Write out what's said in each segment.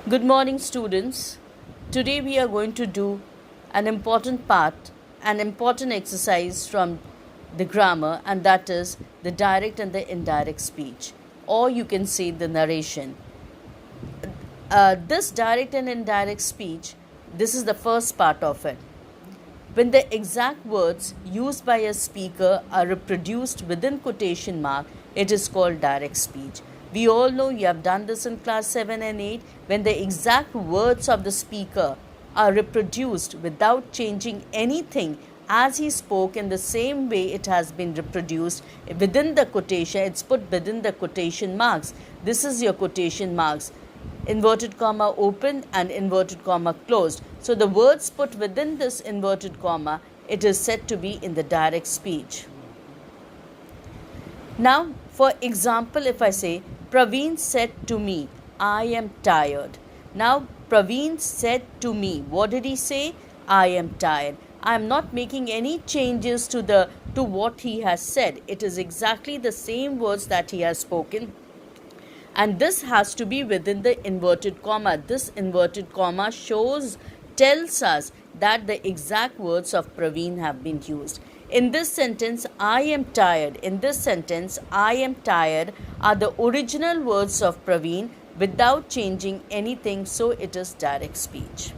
Good morning, students. Today we are going to do an important part, an important exercise from the grammar, and that is the direct and the indirect speech, or you can say the narration. This direct and indirect speech, this is the first part of it. When the exact words used by a speaker are reproduced within quotation mark, it is called direct speech. We all know, you have done this in class 7 and 8, when the exact words of the speaker are reproduced without changing anything as he spoke in the same way it has been reproduced within the quotation, it's put within the quotation marks. This is your quotation marks. Inverted comma open and inverted comma closed. So the words put within this inverted comma, it is said to be in the direct speech. Now, for example, if I say, Praveen said to me, I am tired. Now, Praveen said to me, what did he say? I am tired. I am not making any changes to what he has said. It is exactly the same words that he has spoken. And this has to be within the inverted comma. This inverted comma tells us that the exact words of Praveen have been used. In this sentence, I am tired. In this sentence, I am tired are the original words of Praveen without changing anything, so it is direct speech.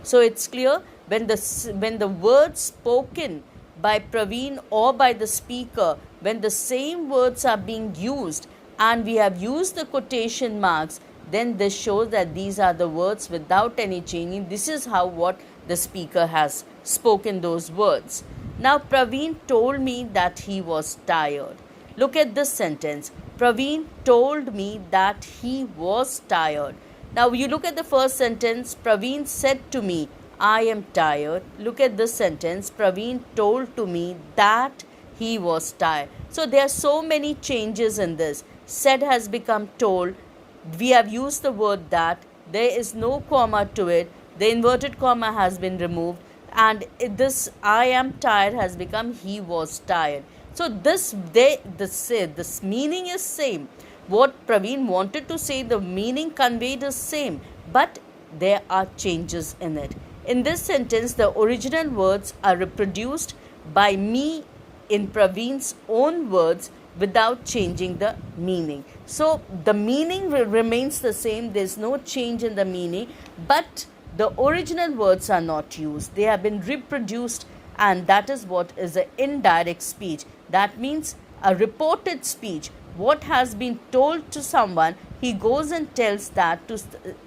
So it's clear, when the words spoken by Praveen or by the speaker, when the same words are being used and we have used the quotation marks, then this shows that these are the words without any changing. This is how what the speaker has spoken those words. Now, Praveen told me that he was tired. Look at this sentence. Praveen told me that he was tired. Now, you look at the first sentence. Praveen said to me, I am tired. Look at this sentence. Praveen told to me that he was tired. So, there are so many changes in this. Said has become told. We have used the word that. There is no comma to it. The inverted comma has been removed. And this I am tired has become he was tired. So this meaning is same. What Praveen wanted to say, the meaning conveyed is same, but there are changes in it. In this sentence, the original words are reproduced by me in Praveen's own words without changing the meaning. So the meaning remains the same. There is no change in the meaning, but the original words are not used. They have been reproduced, and that is what is an indirect speech. That means a reported speech. What has been told to someone, he goes and tells that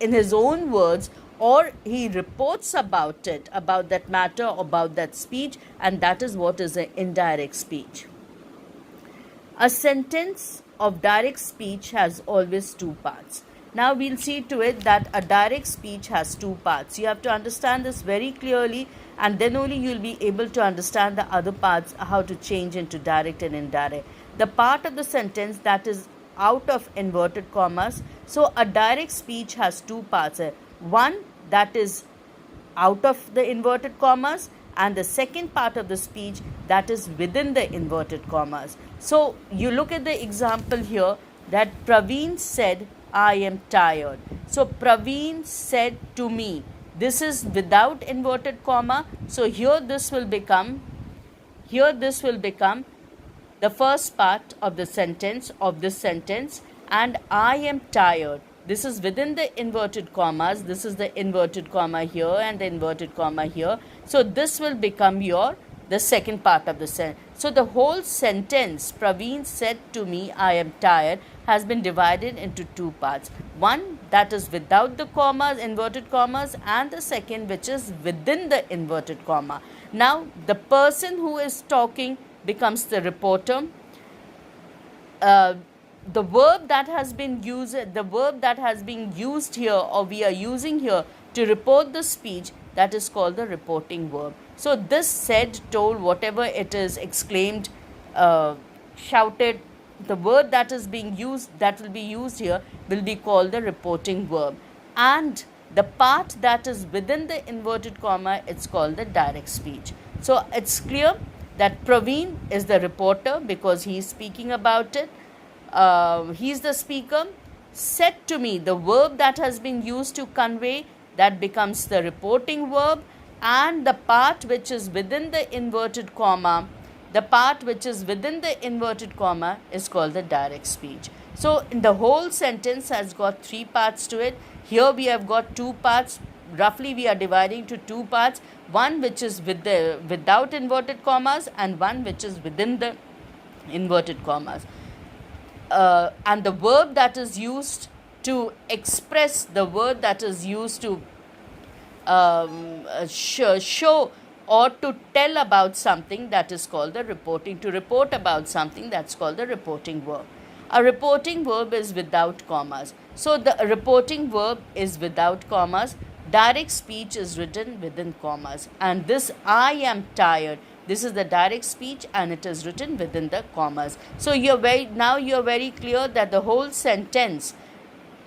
in his own words, or he reports about it, about that matter, about that speech, and that is what is an indirect speech. A sentence of direct speech has always two parts. Now we'll see to it that a direct speech has two parts. You have to understand this very clearly, and then only you'll be able to understand the other parts, how to change into direct and indirect. The part of the sentence that is out of inverted commas. So a direct speech has two parts. One that is out of the inverted commas, and the second part of the speech that is within the inverted commas. So you look at the example here that Praveen said, I am tired. So Praveen said to me. This is without inverted comma. So here this will become the first part of the sentence, of this sentence, and I am tired. This is within the inverted commas. This is the inverted comma here and the inverted comma here. So this will become the second part of the sentence. So the whole sentence, Praveen said to me, I am tired, has been divided into two parts. One that is without the commas, inverted commas, and the second which is within the inverted comma. Now the person who is talking becomes the reporter. The verb that has been used here, or we are using here to report the speech, that is called the reporting verb. So this said, told, whatever it is, exclaimed, shouted, the word that is being used, that will be used here, will be called the reporting verb. And the part that is within the inverted comma, it's called the direct speech. So it's clear that Praveen is the reporter because he is speaking about it. He is the speaker. said to me, the verb that has been used to convey, that becomes the reporting verb, and the part which is within the inverted comma, is called the direct speech. So the whole sentence has got 3 parts to it. Here we have got 2 parts. Roughly we are dividing to 2 parts, one which is without inverted commas and one which is within the inverted commas. And the verb that is used to express, the word that is used to show or to tell about something, that is called the reporting. To report about something, that's called the reporting verb. A reporting verb is without commas. So the reporting verb is without commas. Direct speech is written within commas. And this I am tired, this is the direct speech and it is written within the commas. So you're very clear that the whole sentence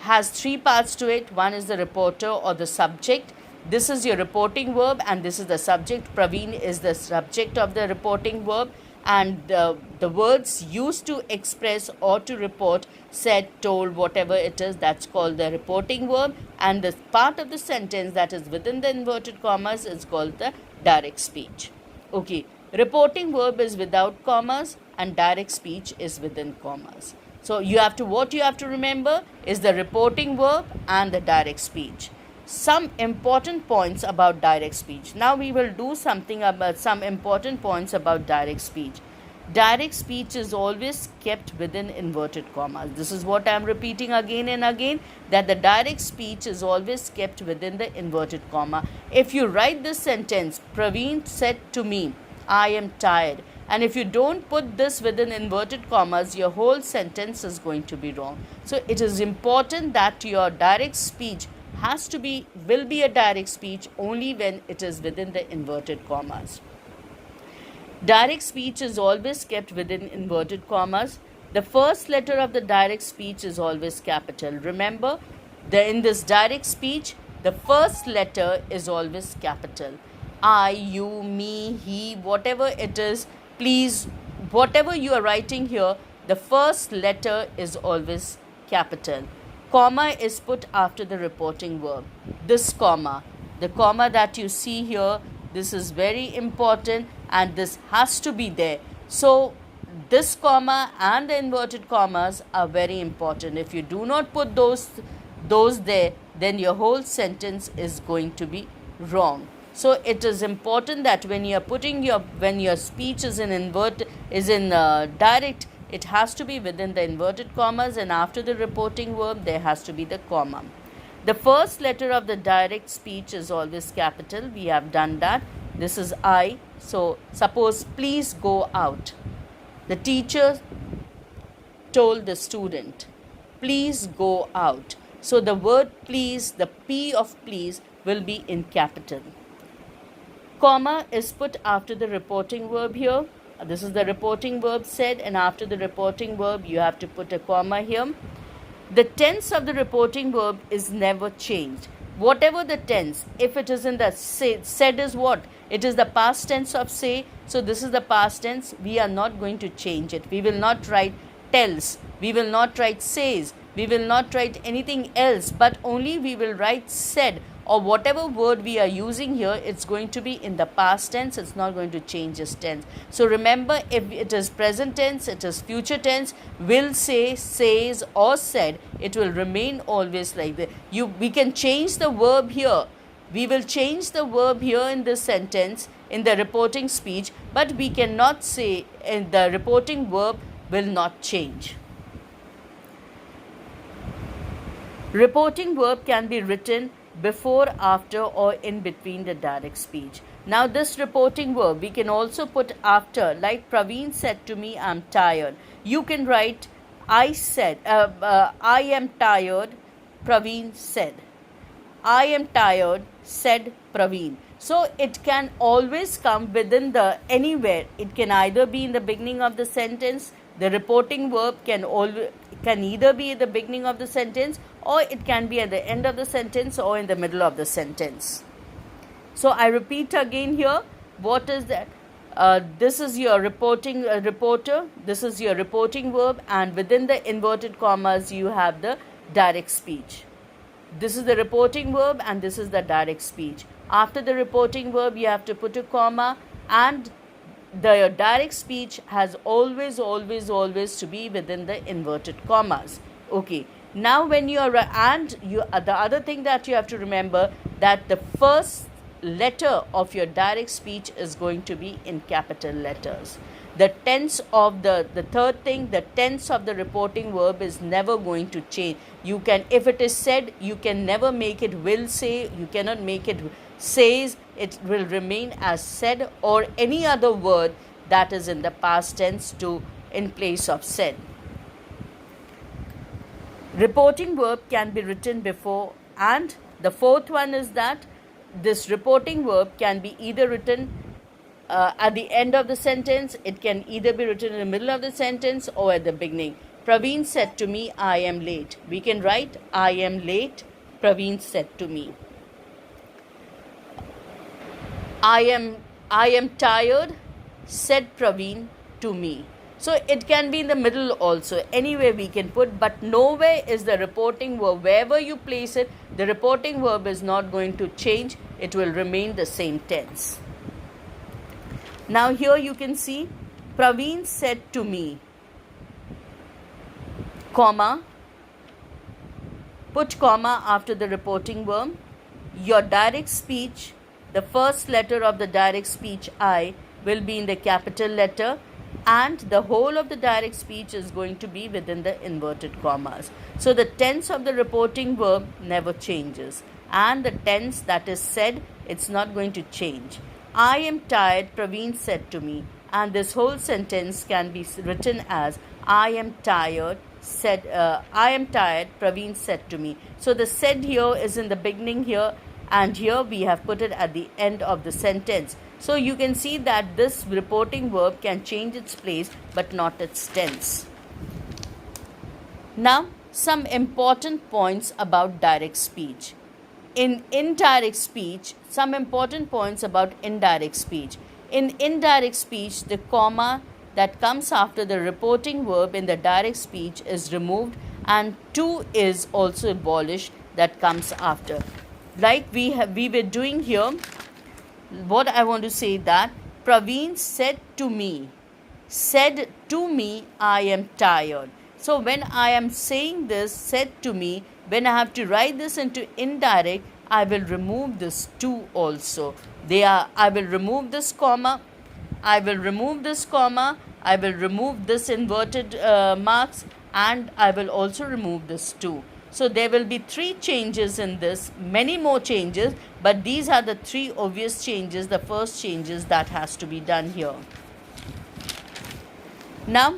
has 3 parts to it. One is the reporter or the subject. This is your reporting verb and this is the subject. Praveen is the subject of the reporting verb, and the words used to express or to report, said, told, whatever it is, that's called the reporting verb, and the part of the sentence that is within the inverted commas is called the direct speech. Okay, reporting verb is without commas and direct speech is within commas. So what you have to remember is the reporting verb and the direct speech. Some important points about direct speech. Now we will do something about some important points about direct speech. Direct speech is always kept within inverted commas. This is what I am repeating again and again, that the direct speech is always kept within the inverted comma. If you write this sentence, Praveen said to me, I am tired, and if you don't put this within inverted commas, your whole sentence is going to be wrong. So it is important that your direct speech will be a direct speech only when it is within the inverted commas. Direct speech is always kept within inverted commas. The first letter of the direct speech is always capital. Remember, in this direct speech, the first letter is always capital. I, you, me, he, whatever it is, please, whatever you are writing here, the first letter is always capital. Comma is put after the reporting verb. This comma, the comma that you see here, this is very important and this has to be there. So this comma and the inverted commas are very important. If you do not put those there, then your whole sentence is going to be wrong. So it is important that when your speech is in direct, it has to be within the inverted commas, and after the reporting verb there has to be the comma. The first letter of the direct speech is always capital. We have done that. This is I. So suppose, please go out. The teacher told the student, please go out. So the word please, the P of please, will be in capital. Comma is put after the reporting verb here. This is the reporting verb said, and after the reporting verb you have to put a comma here. The tense of the reporting verb is never changed. Whatever the tense, if it is in the said is what? It is the past tense of say. So this is the past tense. We are not going to change it. We will not write tells. We will not write says. We will not write anything else, but only we will write said, or whatever word we are using here, it's going to be in the past tense. It's not going to change its tense. So remember, if it is present tense, it is future tense, will say, says or said, it will remain always like that. We can change the verb here. We will change the verb here in this sentence, in the reporting speech, but we cannot say the reporting verb will not change. Reporting verb can be written before, after, or in between the direct speech. Now this reporting verb we can also put after, like Praveen said to me, I'm tired. You can write I am tired, Praveen said. I am tired, said Praveen. So it can always come within anywhere. It can either be in the beginning of the sentence. The reporting verb can either be at the beginning of the sentence, or it can be at the end of the sentence, or in the middle of the sentence. So I repeat again here, what is that? This is your reporter. This is your reporting verb, and within the inverted commas you have the direct speech. This is the reporting verb and this is the direct speech. After the reporting verb, you have to put a comma, and the direct speech has always to be within the inverted commas. Okay. Now when you are, the other thing that you have to remember, that the first letter of your direct speech is going to be in capital letters. The tense of the third thing, the tense of the reporting verb is never going to change. You can, if it is said, you can never make it will say, you cannot make it says, it will remain as said, or any other word that is in the past tense in place of said. Reporting verb can be written before, and the fourth one is that this reporting verb can be either written at the end of the sentence, it can either be written in the middle of the sentence or at the beginning. Praveen said to me, I am late. We can write, I am late, Praveen said to me. I am tired, said Praveen to me. So it can be in the middle also. Anywhere we can put, but nowhere is the reporting verb. Wherever you place it, the reporting verb is not going to change. It will remain the same tense. Now here you can see, Praveen said to me, comma, put comma after the reporting verb. Your direct speech, the first letter of the direct speech I will be in the capital letter, and the whole of the direct speech is going to be within the inverted commas. So the tense of the reporting verb never changes, and the tense that is said, it's not going to change. I am tired, Praveen said to me, and this whole sentence can be written as I am tired, Praveen said to me. So the said here is in the beginning here, and here we have put it at the end of the sentence. So you can see that this reporting verb can change its place but not its tense. Now, some important points about direct speech. In indirect speech, some important points about indirect speech. In indirect speech, the comma that comes after the reporting verb in the direct speech is removed, and to is also abolished that comes after. Like we were doing here, what I want to say that Praveen said to me, I am tired. So when I am saying this, said to me, when I have to write this into indirect, I will remove this to also. I will remove this comma, I will remove this inverted marks, and I will also remove this to. So there will be 3 changes in this, many more changes, but these are the 3 obvious changes, the first changes that has to be done here. Now,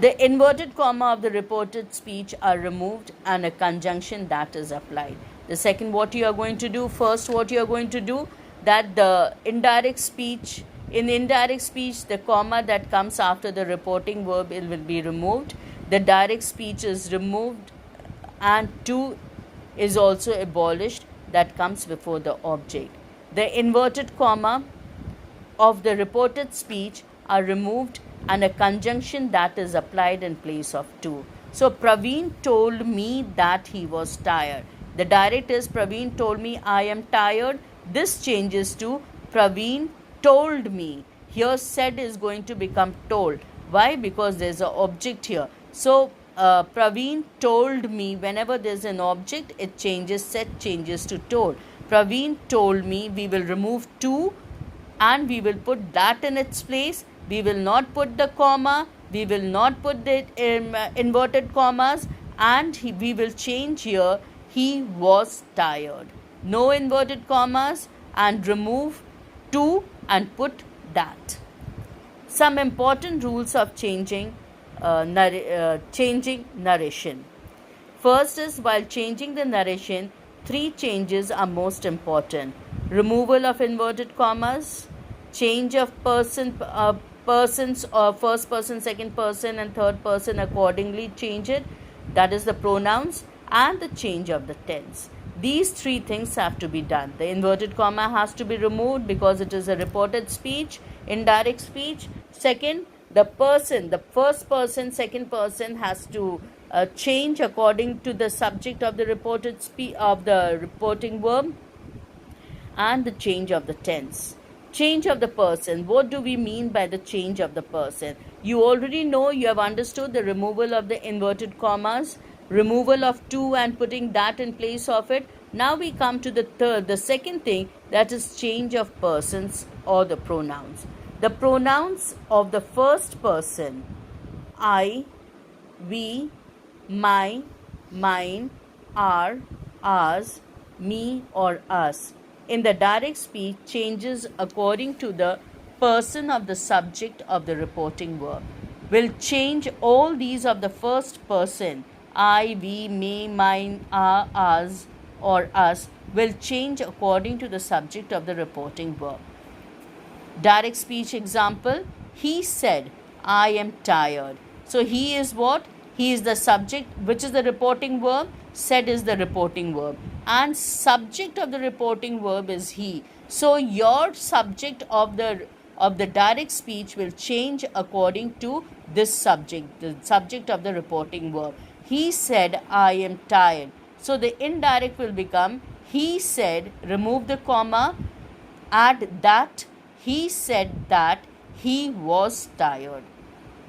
the inverted comma of the reported speech are removed and a conjunction that is applied. The second, what you are going to do, that the indirect speech, in indirect speech, the comma that comes after the reporting verb, it will be removed. The direct speech is removed, and to is also abolished that comes before the object. The inverted comma of the reported speech are removed and a conjunction that is applied in place of to. So Praveen told me that he was tired. The direct is Praveen told me I am tired. This changes to Praveen told me. Here said is going to become told. Why? Because there's an object here. So Praveen told me, whenever there's an object, it changes, said changes to told. Praveen told me, we will remove to and we will put that in its place. We will not put the comma, we will not put the inverted commas, and we will change here, he was tired. No inverted commas, and remove to and put that. Some important rules of changing narration. First is, while changing the narration, 3 changes are most important. Removal of inverted commas, change of persons or first person, second person and third person accordingly change it. That is the pronouns, and the change of the tense. These 3 things have to be done. The inverted comma has to be removed because it is a reported speech, indirect speech. Second, the person, the first person, second person has to change according to the subject of the reporting verb, and the change of the tense. Change of the person. What do we mean by the change of the person? You already know, you have understood the removal of the inverted commas, removal of to and putting that in place of it. Now we come to the second thing, that is change of persons or the pronouns. The pronouns of the first person, I, we, my, mine, our, ours, me or us, in the direct speech changes according to the person of the subject of the reporting verb. Will change all these of the first person, I, we, me, mine, our, ours or us, will change according to the subject of the reporting verb. Direct speech example, he said, I am tired. So he is what? He is the subject, which is the reporting verb. Said is the reporting verb. And subject of the reporting verb is he. So your subject of the direct speech will change according to this subject, the subject of the reporting verb. He said, I am tired. So the indirect will become, he said, remove the comma, add that, he said that he was tired.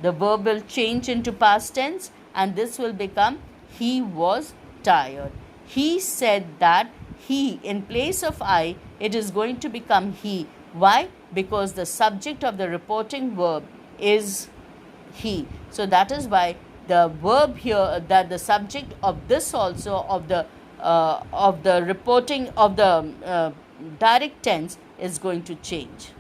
The verb will change into past tense and this will become he was tired. He said that he, in place of I, it is going to become he. Why? Because the subject of the reporting verb is he. So that is why the verb here, that the subject of this also of the reporting of the direct tense is going to change.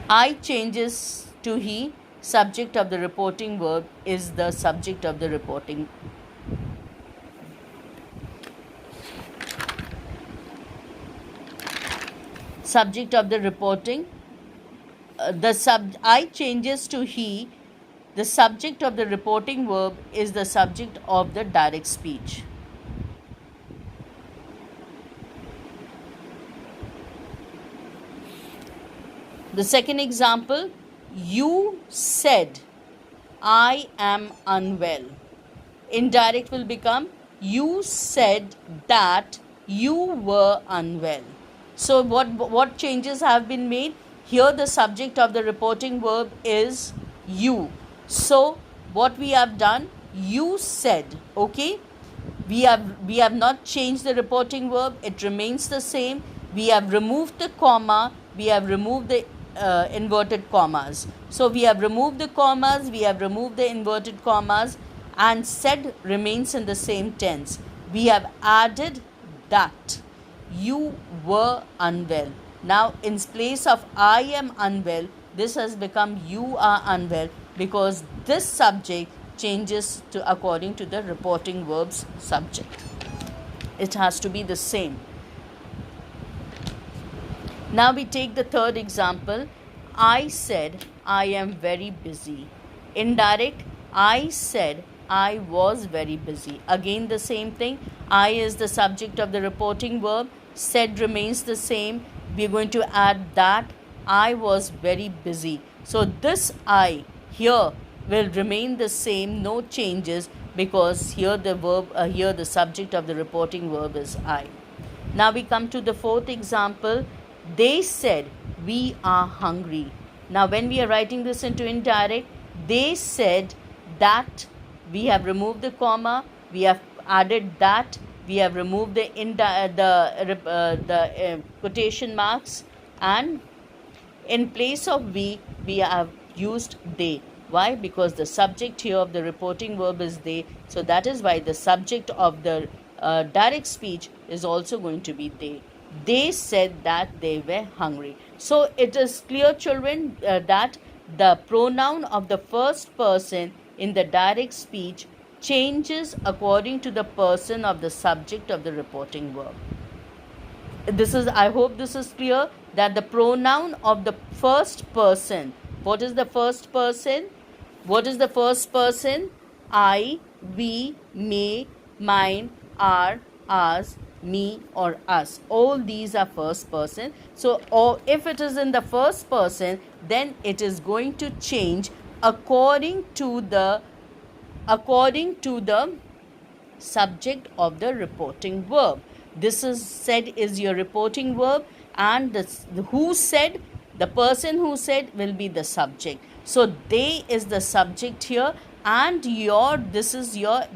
I changes to he, subject of the reporting verb is the subject of the reporting. Subject of the reporting. I changes to he, the subject of the reporting verb is the subject of the direct speech. The second example, you said, I am unwell. Indirect will become, you said that you were unwell. So what changes have been made? Here the subject of the reporting verb is you. So what we have done, you said, okay? We have not changed the reporting verb, it remains the same. We have removed the comma, we have removed the inverted commas. So we have removed the commas, we have removed the inverted commas, and said remains in the same tense. We have added that you were unwell. Now in place of I am unwell, this has become you are unwell, because this subject changes to according to the reporting verb's subject. It has to be the same. Now we take the third example. I said, I am very busy. Indirect, I said, I was very busy. Again the same thing. I is the subject of the reporting verb. Said remains the same. We are going to add that. I was very busy. So this I here will remain the same, no changes, because here the verb, here the subject of the reporting verb is I. Now we come to the fourth example. They said, we are hungry. Now when we are writing this into indirect, they said that, we have removed the comma, we have added that, we have removed the quotation marks, and in place of we have used they. Why? Because the subject here of the reporting verb is they. So that is why the subject of the direct speech is also going to be they. They said that they were hungry. So it is clear, children, that the pronoun of the first person in the direct speech changes according to the person of the subject of the reporting verb. I hope this is clear, that the pronoun of the first person, what is the first person? What is the first person? I, we, me, mine, our, ours, me, or us. All these are first person. So, or if it is in the first person, then it is going to change according to the subject of the reporting verb. This is said is your reporting verb, and the who said, the person who said will be the subject. So they is the subject here, and this is your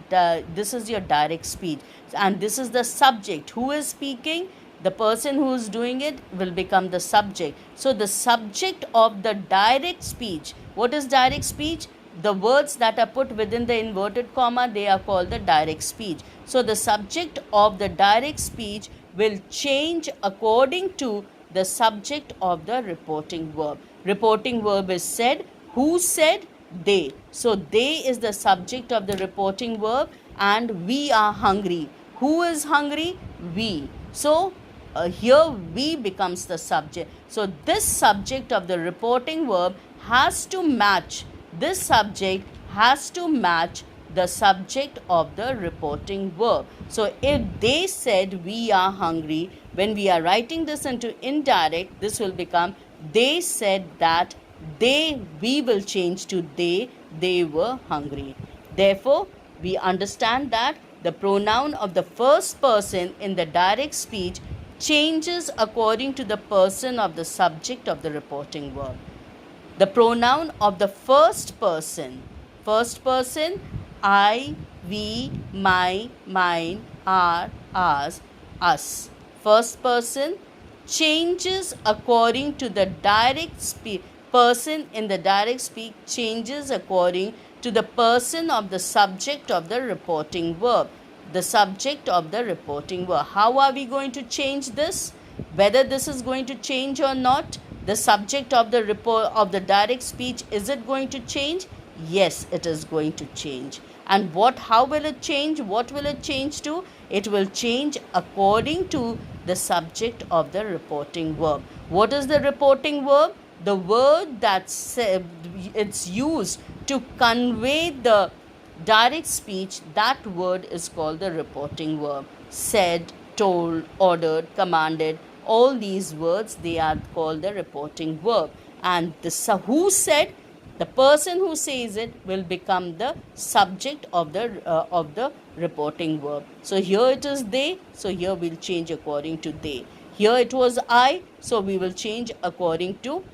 direct speech, and this is the subject. Who is speaking? The person who is doing it will become the subject. So the subject of the direct speech. What is direct speech? The words that are put within the inverted comma, they are called the direct speech. So the subject of the direct speech will change according to the subject of the reporting verb. Reporting verb is said. Who said? They. So they is the subject of the reporting verb, and we are hungry. Who is hungry? We. So here we becomes the subject. So this subject of the reporting verb has to match, this subject has to match the subject of the reporting verb. So if they said we are hungry, when we are writing this into indirect, this will become they said that we will change to they were hungry. Therefore, we understand that the pronoun of the first person in the direct speech changes according to the person of the subject of the reporting verb. The pronoun of the first person, I, we, my, mine, our, ours, us. First person changes according to the direct speech. Person in the direct speech changes according to the person of the subject of the reporting verb. The subject of the reporting verb. How are we going to change this? Whether this is going to change or not, the subject of the report of the direct speech, is it going to change? Yes, it is going to change. And how will it change? What will it change to? It will change according to the subject of the reporting verb. What is the reporting verb? The word that's it's used to convey the direct speech, that word is called the reporting verb. Said, told, ordered, commanded, all these words, they are called the reporting verb. And who said, the person who says it will become the subject of the reporting verb. So here it is they, so here we'll change according to they. Here it was I, so we will change according to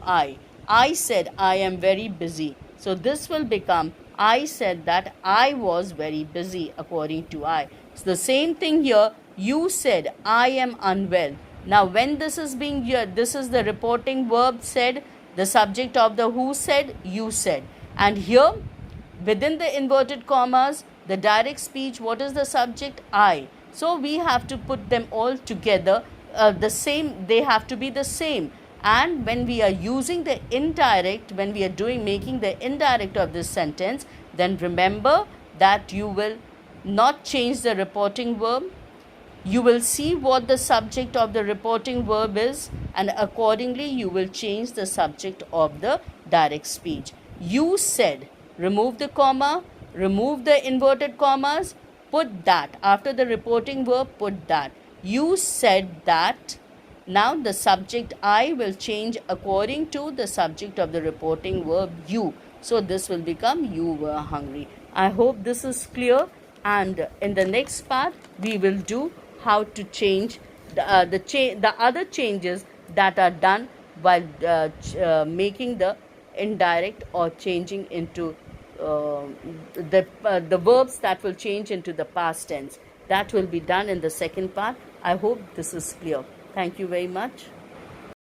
I. I said I am very busy. So this will become I said that I was very busy according to I. So the same thing here. You said I am unwell. Now when this is being here, this is the reporting verb said, the subject of the who said, you said. And here within the inverted commas, the direct speech, what is the subject? I. So we have to put them all together, the same, they have to be the same. And when we are using the indirect, when we are making the indirect of this sentence, then remember that you will not change the reporting verb. You will see what the subject of the reporting verb is, and accordingly you will change the subject of the direct speech. You said, remove the comma, remove the inverted commas, put that. After the reporting verb, put that. You said that. Now the subject I will change according to the subject of the reporting verb you. So this will become you were hungry. I hope this is clear, and in the next part we will do how to change the other changes that are done while making the indirect or changing into the verbs that will change into the past tense. That will be done in the second part. I hope this is clear. Thank you very much.